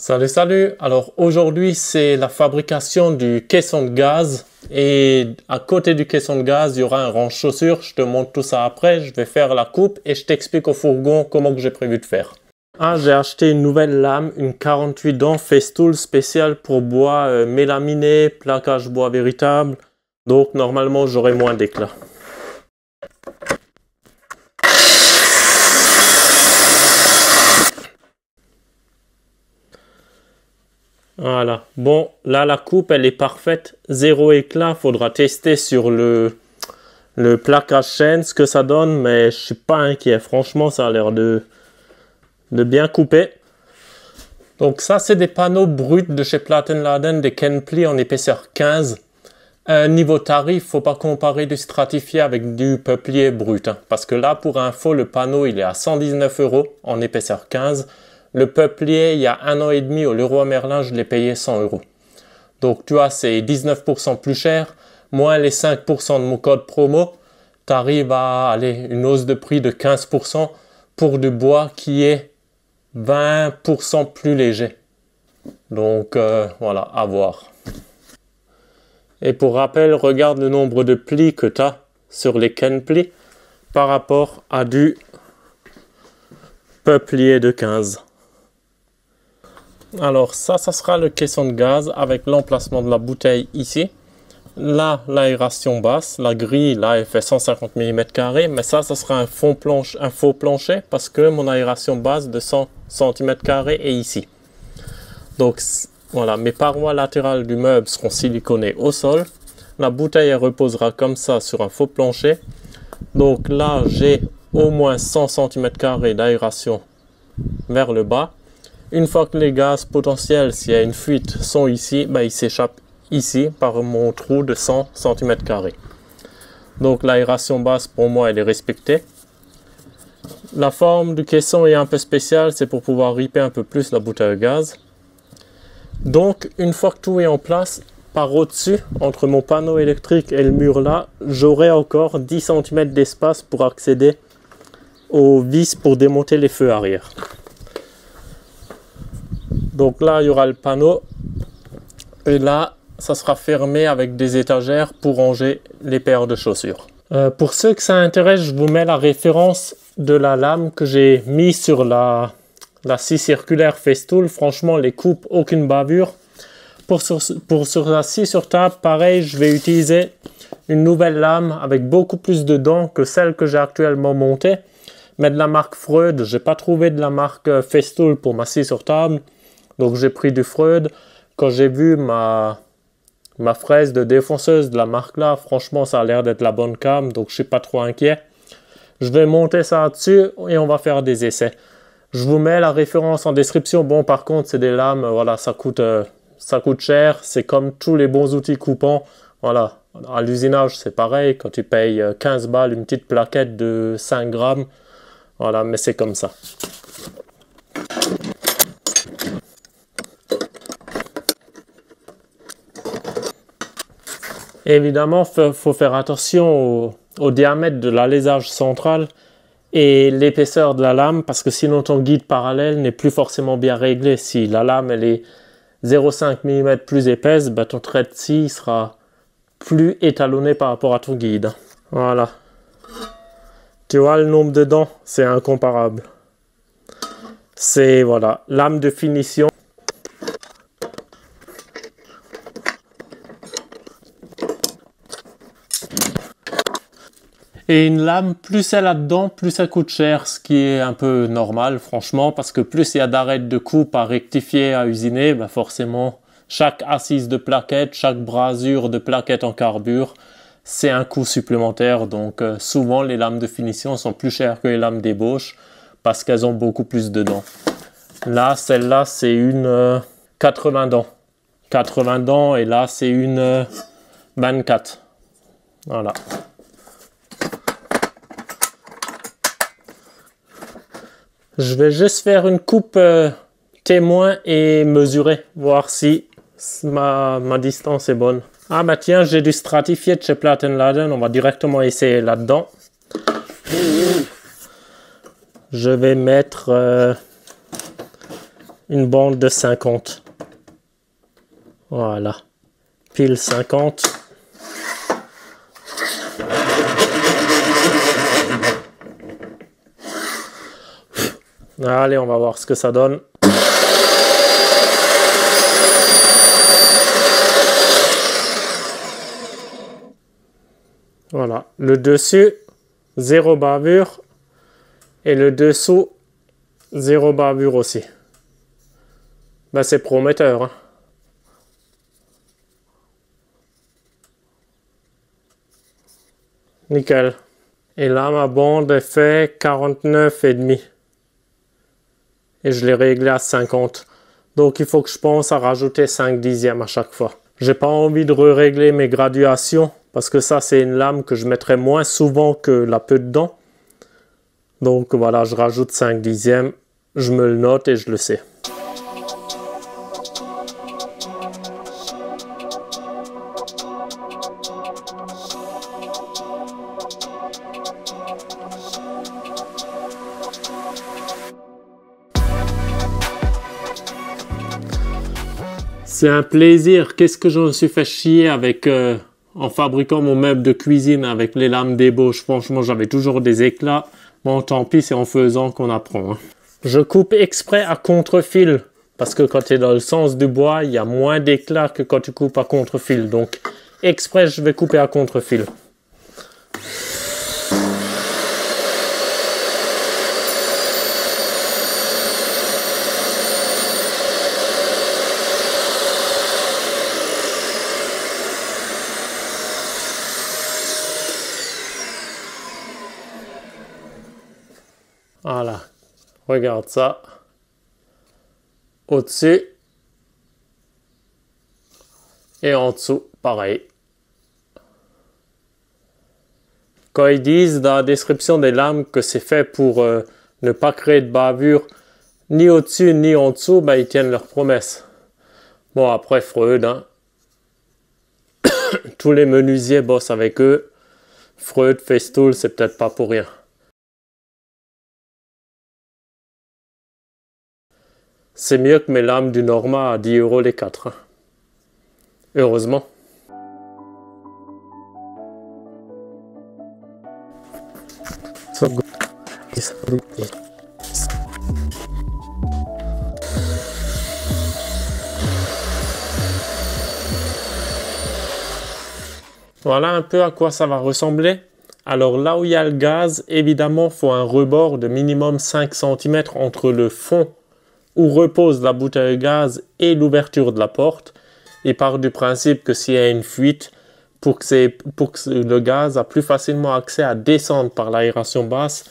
Salut, salut! Alors aujourd'hui c'est la fabrication du caisson de gaz et à côté du caisson de gaz il y aura un range chaussures. Je te montre tout ça après, je vais faire la coupe et je t'explique au fourgon comment que j'ai prévu de faire. J'ai acheté une nouvelle lame, une 48 dents Festool spéciale pour bois mélaminé, plaquage bois véritable. Donc normalement j'aurai moins d'éclat. Voilà, bon, là la coupe elle est parfaite, zéro éclat, faudra tester sur le plaquage chaîne ce que ça donne, mais je suis pas inquiet, franchement ça a l'air de bien couper. Donc ça c'est des panneaux bruts de chez Platen Laden, des Kenply en épaisseur 15. Niveau tarif, faut pas comparer du stratifié avec du peuplier brut, hein, parce que là pour info le panneau il est à 119 € en épaisseur 15. Le peuplier, il y a 1 an et demi au Leroy Merlin, je l'ai payé 100 €. Donc tu vois, c'est 19% plus cher, moins les 5% de mon code promo. Tu arrives à une hausse de prix de 15% pour du bois qui est 20% plus léger. Donc voilà, à voir. Et pour rappel, regarde le nombre de plis que tu as sur les Kenply par rapport à du peuplier de 15. Alors ça sera le caisson de gaz avec l'emplacement de la bouteille ici. Là, l'aération basse, la grille, là, elle fait 150 mm², mais ça sera un faux plancher parce que mon aération basse de 100 cm² est ici. Donc voilà, mes parois latérales du meuble seront siliconées au sol. La bouteille, elle reposera comme ça sur un faux plancher. Donc là, j'ai au moins 100 cm² d'aération vers le bas. Une fois que les gaz potentiels, s'il y a une fuite, sont ici, ils s'échappent ici par mon trou de 100 cm². Donc l'aération basse, pour moi, elle est respectée. La forme du caisson est un peu spéciale, c'est pour pouvoir ripper un peu plus la bouteille à gaz. Donc, une fois que tout est en place, par au-dessus, entre mon panneau électrique et le mur là, j'aurai encore 10 cm d'espace pour accéder aux vis pour démonter les feux arrière. Donc là, il y aura le panneau. Et là, ça sera fermé avec des étagères pour ranger les paires de chaussures. Pour ceux que ça intéresse, je vous mets la référence de la lame que j'ai mise sur la scie circulaire Festool. Franchement, les coupes, aucune bavure. Sur la scie sur table, pareil, je vais utiliser une nouvelle lame avec beaucoup plus de dents que celle que j'ai actuellement montée. Mais de la marque Freud, j'ai pas trouvé de la marque Festool pour ma scie sur table. Donc j'ai pris du Freud. Quand j'ai vu ma fraise de défonceuse de la marque là, franchement ça a l'air d'être la bonne cam, donc je suis pas trop inquiet. Je vais monter ça dessus et on va faire des essais. Je vous mets la référence en description. Bon, par contre c'est des lames, voilà, ça coûte cher. C'est comme tous les bons outils coupants. Voilà, à l'usinage c'est pareil. Quand tu payes 15 balles une petite plaquette de 5 grammes, voilà, mais c'est comme ça. Évidemment, il faut faire attention au diamètre de l'alésage central et l'épaisseur de la lame, parce que sinon ton guide parallèle n'est plus forcément bien réglé. Si la lame elle est 0,5 mm plus épaisse, ton trait de scie sera plus étalonné par rapport à ton guide. Voilà. Tu vois le nombre de dents, c'est incomparable. C'est voilà, lame de finition. Et une lame, plus elle a dedans, plus elle coûte cher, ce qui est un peu normal, franchement, parce que plus il y a d'arêtes de coupe à rectifier, à usiner, forcément, chaque assise de plaquette, chaque brasure de plaquette en carbure, c'est un coût supplémentaire. Donc souvent, les lames de finition sont plus chères que les lames d'ébauche, parce qu'elles ont beaucoup plus de dents. Là, celle-là, c'est une 80 dents. 80 dents, et là, c'est une 24. Voilà. Je vais juste faire une coupe témoin et mesurer, voir si ma distance est bonne. Ah tiens, j'ai du stratifié de chez Platen Laden, on va directement essayer là-dedans. Je vais mettre une bande de 50. Voilà. Pile 50. Allez, on va voir ce que ça donne. Voilà. Le dessus, 0 bavure. Et le dessous, 0 bavure aussi. Ben, c'est prometteur, hein. Nickel. Et là, ma bande est fait 49,5. Et je l'ai réglé à 50. Donc, il faut que je pense à rajouter 5 dixièmes à chaque fois. J'ai pas envie de régler mes graduations. Parce que ça, c'est une lame que je mettrai moins souvent que la peu dedans. Donc, voilà, je rajoute 5 dixièmes. Je me le note et je le sais. C'est un plaisir. Qu'est-ce que je me suis fait chier avec en fabriquant mon meuble de cuisine avec les lames d'ébauche. Franchement, j'avais toujours des éclats. Bon, tant pis, c'est en faisant qu'on apprend, hein. Je coupe exprès à contre-fil parce que quand tu es dans le sens du bois, il y a moins d'éclats que quand tu coupes à contre-fil. Donc, exprès, je vais couper à contre-fil. Voilà, regarde ça. Au-dessus. Et en dessous, pareil. Quand ils disent dans la description des lames que c'est fait pour ne pas créer de bavure ni au-dessus ni en dessous, ben, ils tiennent leurs promesses. Bon, après Freud, hein. Tous les menuisiers bossent avec eux. Freud, Festool, c'est peut-être pas pour rien. C'est mieux que mes lames du Norma à 10 € les 4. Hein. Heureusement. Voilà un peu à quoi ça va ressembler. Alors là où il y a le gaz, évidemment, il faut un rebord de minimum 5 cm entre le fond où repose la bouteille de gaz et l'ouverture de la porte. Il part du principe que s'il y a une fuite, pour que le gaz a plus facilement accès à descendre par l'aération basse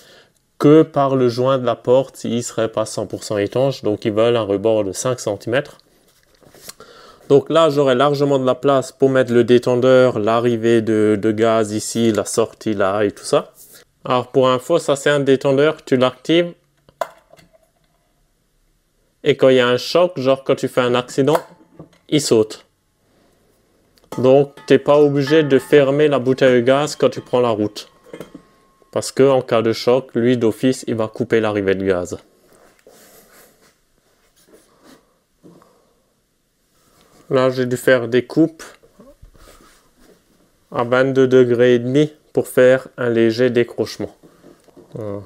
que par le joint de la porte s'il ne serait pas 100% étanche. Donc ils veulent un rebord de 5 cm. Donc là, j'aurai largement de la place pour mettre le détendeur, l'arrivée de gaz ici, la sortie là et tout ça. Alors pour info, ça c'est un détendeur, tu l'actives. Et quand il y a un choc, genre quand tu fais un accident, il saute. Donc, tu n'es pas obligé de fermer la bouteille de gaz quand tu prends la route. Parce que en cas de choc, lui d'office, il va couper l'arrivée de gaz. Là, j'ai dû faire des coupes à 22,5 degrés pour faire un léger décrochement.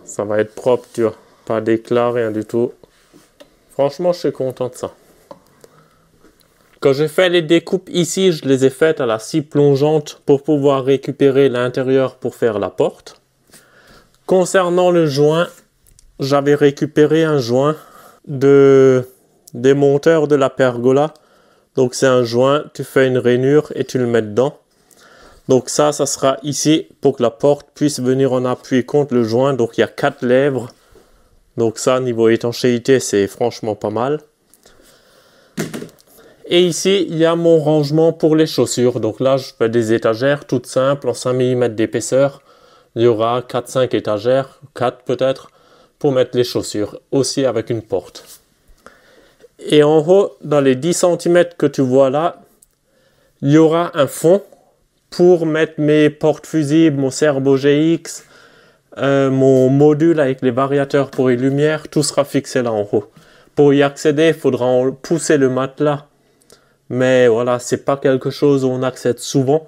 Ça va être propre, tu vois. Pas d'éclat, rien du tout. Franchement, je suis content de ça. Quand j'ai fait les découpes ici, je les ai faites à la scie plongeante pour pouvoir récupérer l'intérieur pour faire la porte. Concernant le joint, j'avais récupéré un joint des monteurs de la pergola. Donc c'est un joint, tu fais une rainure et tu le mets dedans. Donc ça sera ici pour que la porte puisse venir en appui contre le joint. Donc il y a 4 lèvres. Donc ça, niveau étanchéité, c'est franchement pas mal. Et ici, il y a mon rangement pour les chaussures. Donc là, je fais des étagères toutes simples en 5 mm d'épaisseur. Il y aura 4-5 étagères, 4 peut-être, pour mettre les chaussures. Aussi avec une porte. Et en haut, dans les 10 cm que tu vois là, il y aura un fond pour mettre mes portes fusibles, mon Serbo GX, mon module avec les variateurs pour les lumières, tout sera fixé là en haut. Pour y accéder, il faudra pousser le matelas. Mais voilà, c'est pas quelque chose où on accède souvent.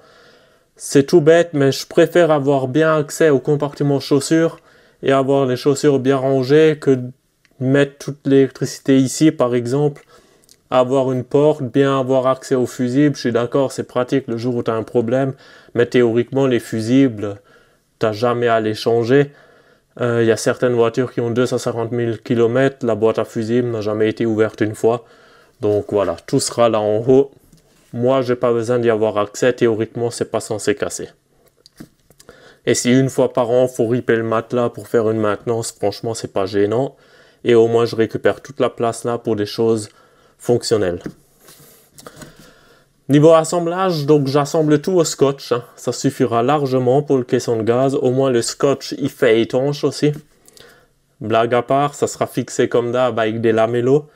C'est tout bête, mais je préfère avoir bien accès au compartiment chaussures et avoir les chaussures bien rangées que de mettre toute l'électricité ici, par exemple. Avoir une porte, bien avoir accès aux fusibles. Je suis d'accord, c'est pratique le jour où tu as un problème. Mais théoriquement, les fusibles, tu n'as jamais à les changer. Il y a certaines voitures qui ont 250 000 km. La boîte à fusibles n'a jamais été ouverte une fois. Donc voilà, tout sera là en haut. Moi, j'ai pas besoin d'y avoir accès. Théoriquement, c'est pas censé casser. Et si une fois par an, faut ripper le matelas pour faire une maintenance, franchement, c'est pas gênant. Et au moins, je récupère toute la place là pour des choses fonctionnelles. Niveau assemblage, donc j'assemble tout au scotch. Ça suffira largement pour le caisson de gaz. Au moins, le scotch, il fait étanche aussi. Blague à part, ça sera fixé comme d'hab avec des lamellos.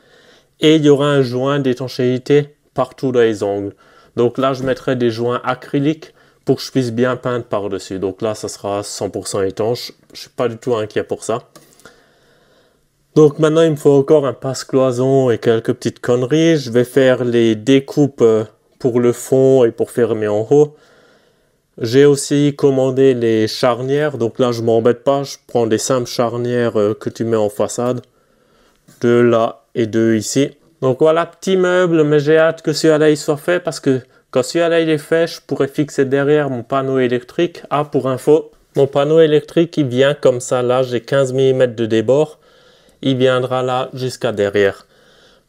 Et il y aura un joint d'étanchéité partout dans les angles. Donc là, je mettrai des joints acryliques pour que je puisse bien peindre par-dessus. Donc là, ça sera 100% étanche. Je suis pas du tout inquiet pour ça. Donc maintenant, il me faut encore un passe-cloison et quelques petites conneries. Je vais faire les découpes pour le fond et pour fermer en haut. J'ai aussi commandé les charnières. Donc là, je m'embête pas. Je prends des simples charnières que tu mets en façade. Deux là et deux ici. Donc voilà, petit meuble, mais j'ai hâte que celui-là il soit fait parce que quand celui-là il est fait, je pourrais fixer derrière mon panneau électrique. Ah, pour info, mon panneau électrique il vient comme ça, là j'ai 15 mm de débord. Il viendra là jusqu'à derrière.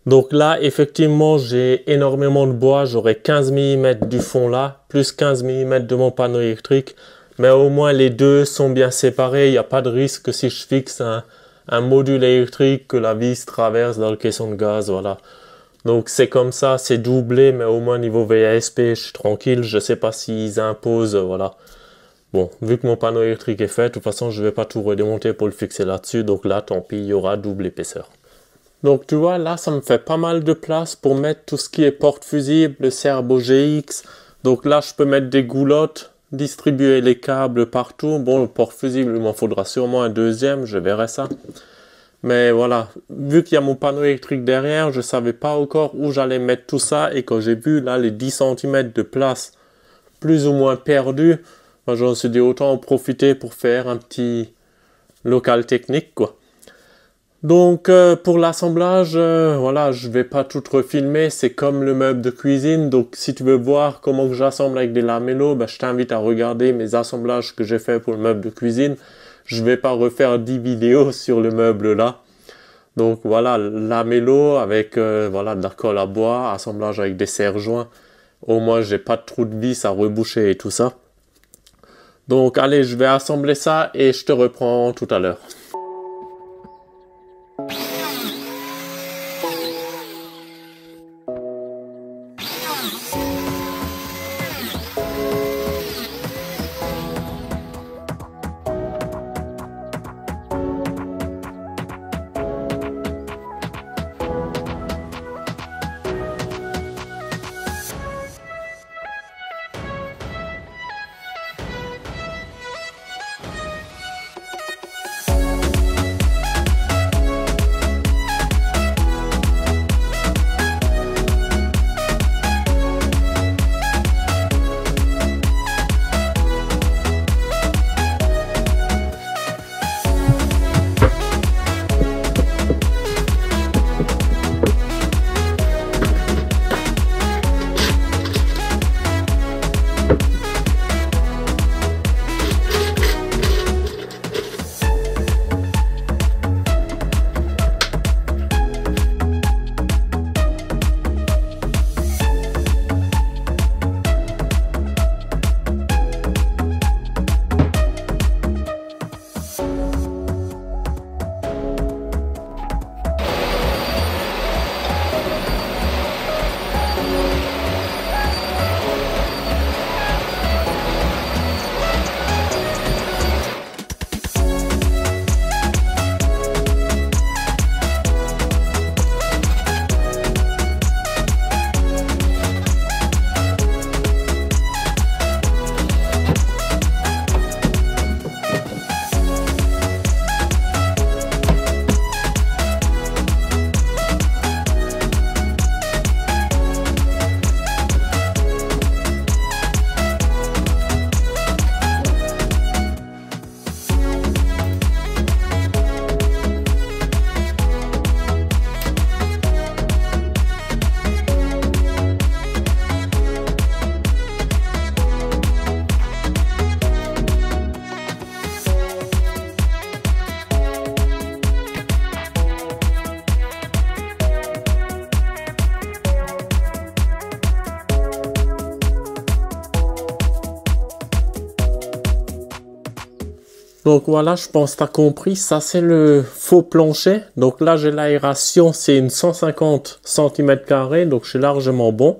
Donc là, effectivement, j'ai énormément de bois. J'aurai 15 mm du fond là, plus 15 mm de mon panneau électrique. Mais au moins les deux sont bien séparés. Il n'y a pas de risque que si je fixe un module électrique que la vis traverse dans le caisson de gaz, voilà. Donc c'est comme ça, c'est doublé, mais au moins niveau VASP, je suis tranquille. Je sais pas s'ils imposent, voilà. Bon, vu que mon panneau électrique est fait, de toute façon, je vais pas tout redémonter pour le fixer là-dessus. Donc là, tant pis, il y aura double épaisseur. Donc tu vois, là, ça me fait pas mal de place pour mettre tout ce qui est porte-fusible, le Cerbo GX. Donc là, je peux mettre des goulottes, distribuer les câbles partout. Bon, le porte-fusible, il m'en faudra sûrement un deuxième, je verrai ça. Mais voilà, vu qu'il y a mon panneau électrique derrière, je savais pas encore où j'allais mettre tout ça. Et quand j'ai vu là les 10 cm de place plus ou moins perdus, ben, j'en suis dit autant en profiter pour faire un petit local technique, quoi. Donc pour l'assemblage, voilà, je vais pas tout refilmer, c'est comme le meuble de cuisine. Donc si tu veux voir comment que j'assemble avec des lamellos, ben, je t'invite à regarder mes assemblages que j'ai fait pour le meuble de cuisine. Je vais pas refaire 10 vidéos sur le meuble là. Donc voilà, lamello avec voilà, de la colle à bois, assemblage avec des serre-joints. Au moins j'ai pas de trou de vis à reboucher et tout ça. Donc allez, je vais assembler ça et je te reprends tout à l'heure. Donc voilà, je pense que tu as compris. Ça, c'est le faux plancher. Donc là, j'ai l'aération, c'est une 150 cm². Donc je suis largement bon.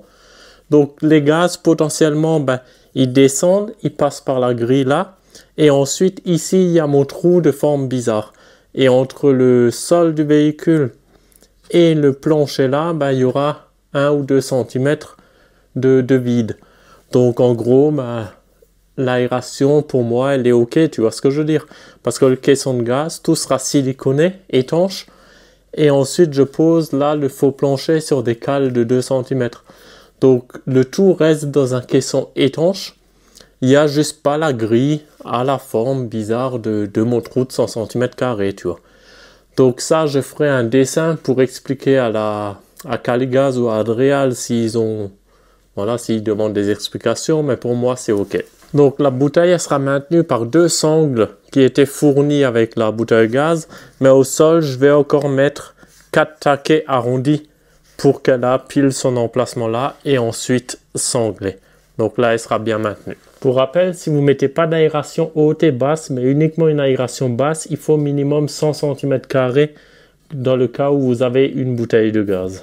Donc les gaz, potentiellement, ben, ils descendent, ils passent par la grille là. Et ensuite, ici, il y a mon trou de forme bizarre. Et entre le sol du véhicule et le plancher là, ben, il y aura 1 ou 2 cm de vide. Donc en gros, ben, l'aération pour moi elle est ok, tu vois ce que je veux dire, parce que le caisson de gaz tout sera siliconé, étanche, et ensuite je pose là le faux plancher sur des cales de 2 cm. Donc le tout reste dans un caisson étanche. Il n'y a juste pas la grille à la forme bizarre de mon trou de 100 cm², tu vois. Donc ça, je ferai un dessin pour expliquer à Caligaz ou à Adreal s'ils ont, voilà, s'ils demandent des explications, mais pour moi c'est ok. Donc la bouteille elle sera maintenue par 2 sangles qui étaient fournies avec la bouteille gaz, mais au sol je vais encore mettre 4 taquets arrondis pour qu'elle a pile son emplacement là et ensuite sanglée. Donc là elle sera bien maintenue. Pour rappel, si vous ne mettez pas d'aération haute et basse, mais uniquement une aération basse, il faut minimum 100 cm² dans le cas où vous avez une bouteille de gaz.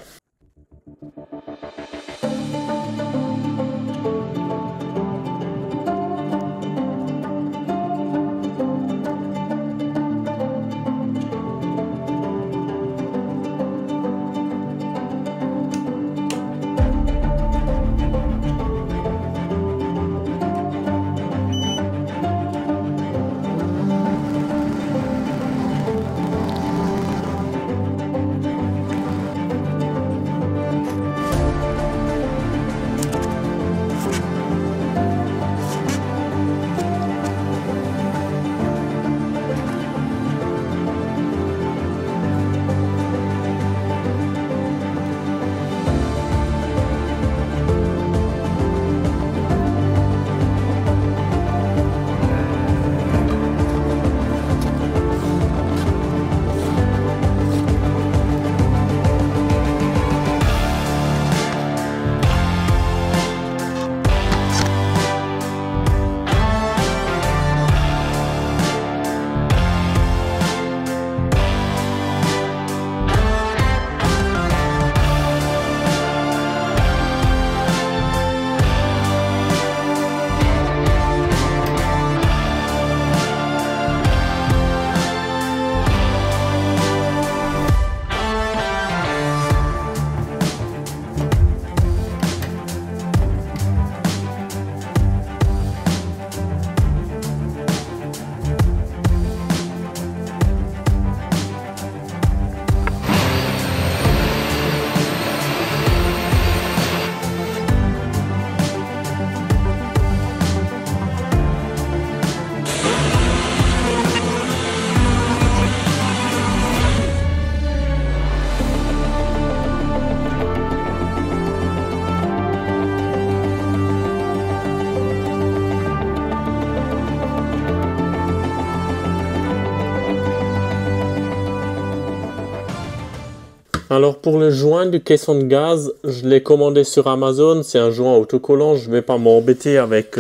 Alors pour le joint du caisson de gaz, je l'ai commandé sur Amazon, c'est un joint autocollant, je ne vais pas m'embêter avec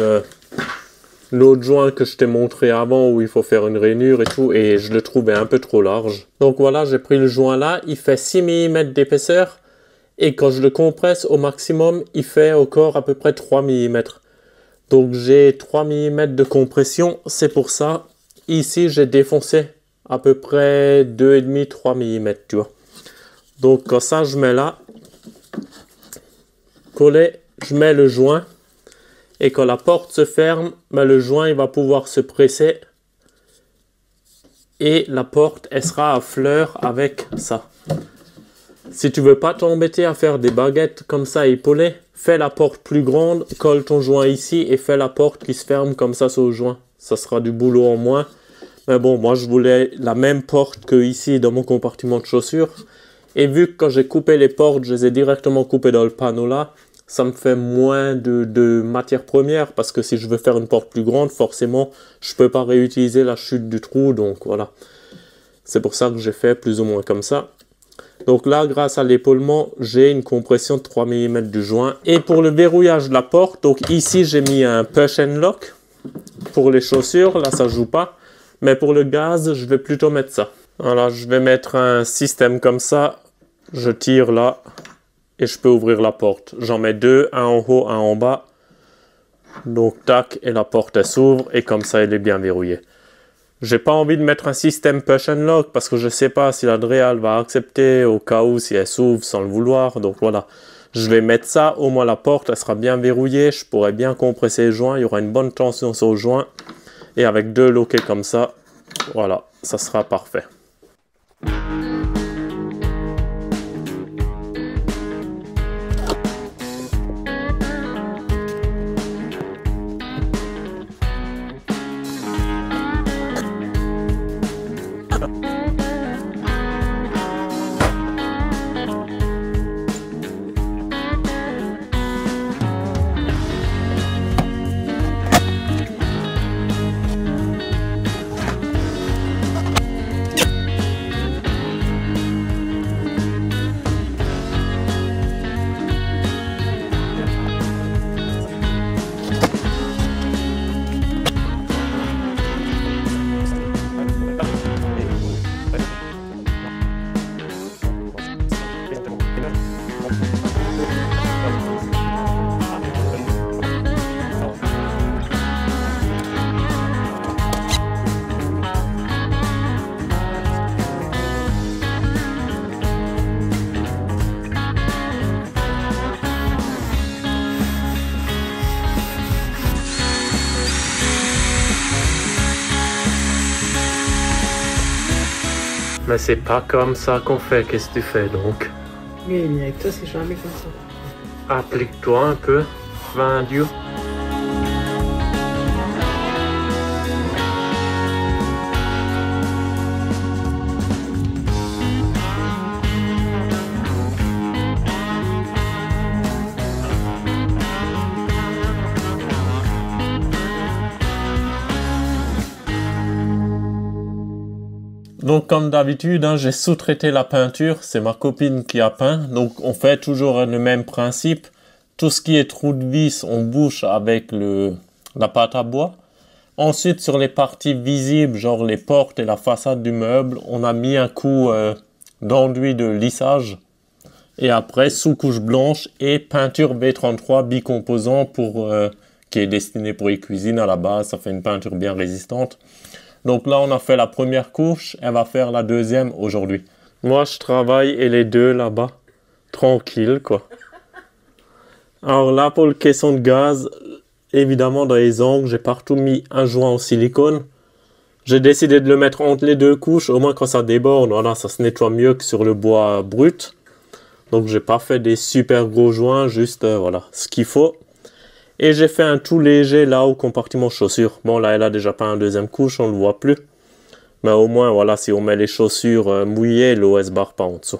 l'autre joint que je t'ai montré avant où il faut faire une rainure et tout, et je le trouvais un peu trop large. Donc voilà, j'ai pris le joint là, il fait 6 mm d'épaisseur, et quand je le compresse au maximum, il fait encore à peu près 3 mm. Donc j'ai 3 mm de compression, c'est pour ça, ici j'ai défoncé à peu près 2,5-3 mm, tu vois. Donc quand ça je mets là, collé, je mets le joint, et quand la porte se ferme, ben, le joint il va pouvoir se presser, et la porte elle sera à fleur avec ça. Si tu veux pas t'embêter à faire des baguettes comme ça épaulées, fais la porte plus grande, colle ton joint ici et fais la porte qui se ferme comme ça sur le joint. Ça sera du boulot en moins. Mais bon, moi je voulais la même porte que ici dans mon compartiment de chaussures. Et vu que quand j'ai coupé les portes, je les ai directement coupées dans le panneau là, ça me fait moins de matière première, parce que si je veux faire une porte plus grande, forcément, je peux pas réutiliser la chute du trou, donc voilà. C'est pour ça que j'ai fait plus ou moins comme ça. Donc là, grâce à l'épaulement, j'ai une compression de 3 mm du joint. Et pour le verrouillage de la porte, donc ici j'ai mis un push and lock pour les chaussures, là ça joue pas. Mais pour le gaz, je vais plutôt mettre ça. Voilà, je vais mettre un système comme ça. Je tire là et je peux ouvrir la porte. J'en mets deux, un en haut, un en bas. Donc tac, et la porte elle s'ouvre et comme ça elle est bien verrouillée. J'ai pas envie de mettre un système push and lock parce que je sais pas si la Dreal va accepter au cas où si elle s'ouvre sans le vouloir. Donc voilà, je vais mettre ça, au moins la porte elle sera bien verrouillée, je pourrai bien compresser les joints, il y aura une bonne tension sur le joint. Et avec deux loquets comme ça, voilà, ça sera parfait. Mais c'est pas comme ça qu'on fait, qu'est-ce que tu fais donc? Mais avec toi, c'est jamais comme ça. Applique-toi un peu, va Dieu. Donc comme d'habitude, hein, j'ai sous-traité la peinture, c'est ma copine qui a peint. Donc on fait toujours le même principe. Tout ce qui est trou de vis, on bouche avec la pâte à bois. Ensuite sur les parties visibles, genre les portes et la façade du meuble, on a mis un coup d'enduit de lissage. Et après sous-couche blanche et peinture B33 bicomposant qui est destinée pour les cuisines à la base. Ça fait une peinture bien résistante. Donc là, on a fait la première couche, elle va faire la deuxième aujourd'hui. Moi, je travaille et les deux là-bas, tranquille quoi. Alors là, pour le caisson de gaz, évidemment dans les angles, j'ai partout mis un joint en silicone. J'ai décidé de le mettre entre les deux couches, au moins quand ça déborde, voilà, ça se nettoie mieux que sur le bois brut. Donc j'ai pas fait des super gros joints, juste voilà, ce qu'il faut. Et j'ai fait un tout léger là au compartiment chaussures. Bon là elle a déjà pas un deuxième couche, on le voit plus. Mais au moins voilà, si on met les chaussures mouillées, l'eau elle se barre pas en dessous.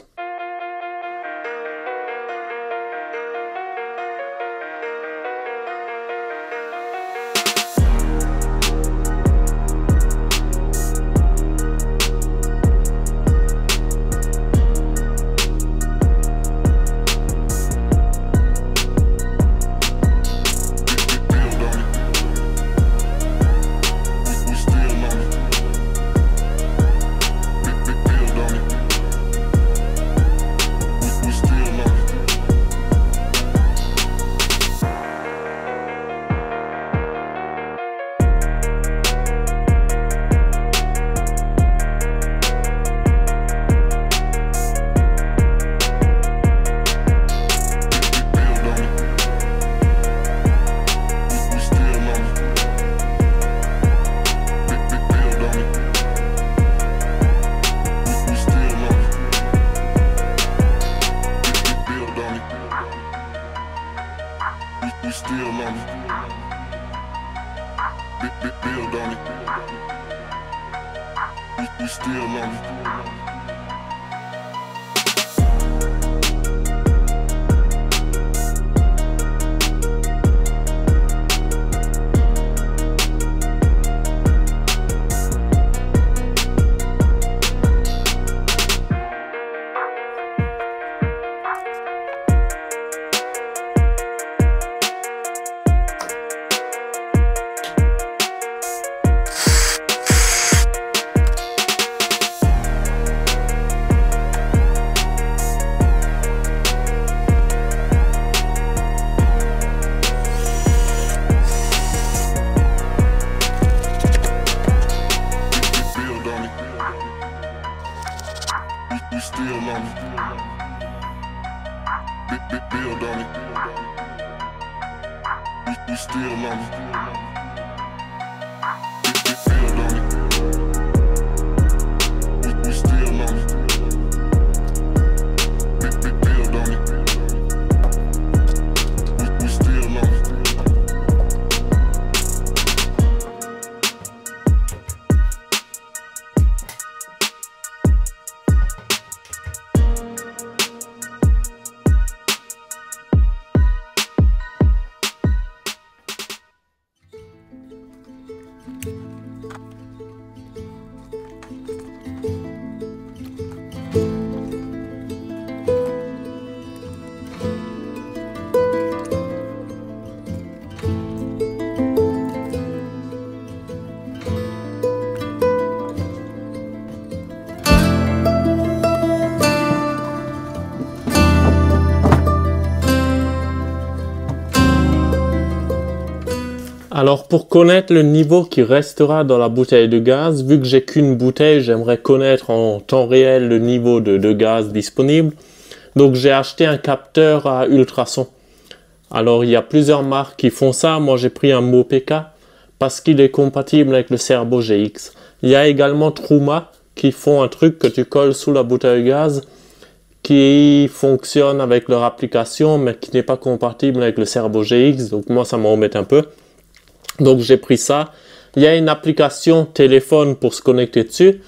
Alors pour connaître le niveau qui restera dans la bouteille de gaz, vu que j'ai qu'une bouteille, j'aimerais connaître en temps réel le niveau de gaz disponible. Donc j'ai acheté un capteur à ultrasons. Alors il y a plusieurs marques qui font ça, moi j'ai pris un Mopeka parce qu'il est compatible avec le Cerbo GX. Il y a également Truma qui font un truc que tu colles sous la bouteille de gaz qui fonctionne avec leur application mais qui n'est pas compatible avec le Cerbo GX, donc moi ça m'embête un peu. Donc j'ai pris ça. Il y a une application téléphone pour se connecter dessus,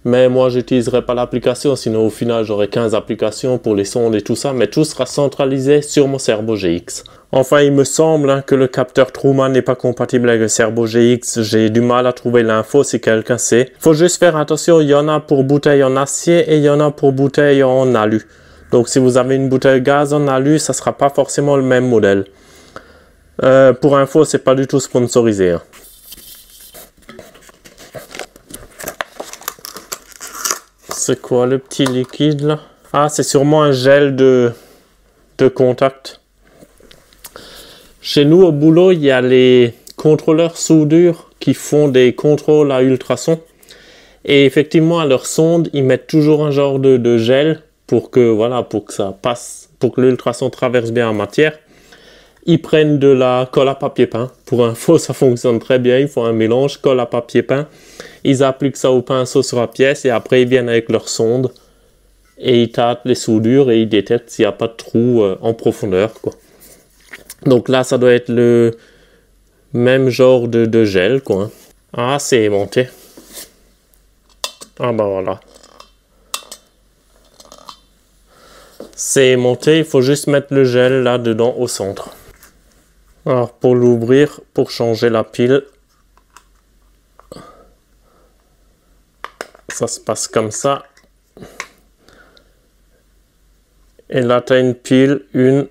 mais moi j'utiliserai pas l'application, sinon au final j'aurai 15 applications pour les sondes et tout ça, mais tout sera centralisé sur mon Cerbo GX. Enfin il me semble que le capteur Truma n'est pas compatible avec le Cerbo GX, j'ai du mal à trouver l'info si quelqu'un sait. Faut juste faire attention, il y en a pour bouteille en acier et il y en a pour bouteille en alu. Donc si vous avez une bouteille de gaz en alu, ça sera pas forcément le même modèle. Pour info, c'est pas du tout sponsorisé. Hein. C'est quoi le petit liquide là? Ah, c'est sûrement un gel de contact. Chez nous au boulot, il y a les contrôleurs soudure qui font des contrôles à ultrasons. Et effectivement, à leur sonde, ils mettent toujours un genre de gel pour que, voilà, pour que ça passe, pour que l'ultrason traverse bien la matière. Ils prennent de la colle à papier peint. Pour info, ça fonctionne très bien. Ils font un mélange colle à papier peint. Ils appliquent ça au pinceau sur la pièce et après ils viennent avec leur sonde et ils tâtent les soudures et ils détectent s'il n'y a pas de trou en profondeur, quoi. Donc là, ça doit être le même genre de gel, quoi. Ah, c'est aimanté. Ah bah voilà. C'est aimanté, il faut juste mettre le gel là dedans au centre. Alors pour l'ouvrir, pour changer la pile, ça se passe comme ça. Et là tu as une pile, une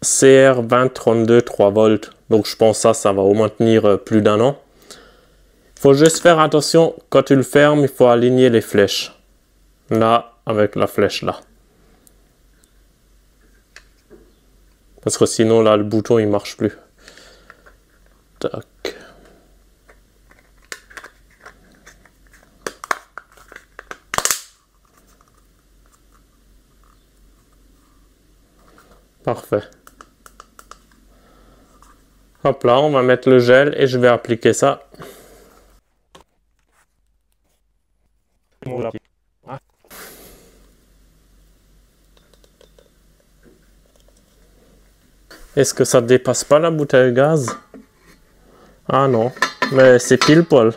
CR2032 3 volts. Donc je pense que ça va au moins tenir plus d'un an. Il faut juste faire attention, quand tu le fermes, il faut aligner les flèches. Là, avec la flèche là. Parce que sinon, là, le bouton, il marche plus. Tac. Parfait. Hop là, on va mettre le gel et je vais appliquer ça. Est-ce que ça dépasse pas la bouteille de gaz? Ah non, mais c'est pile poil.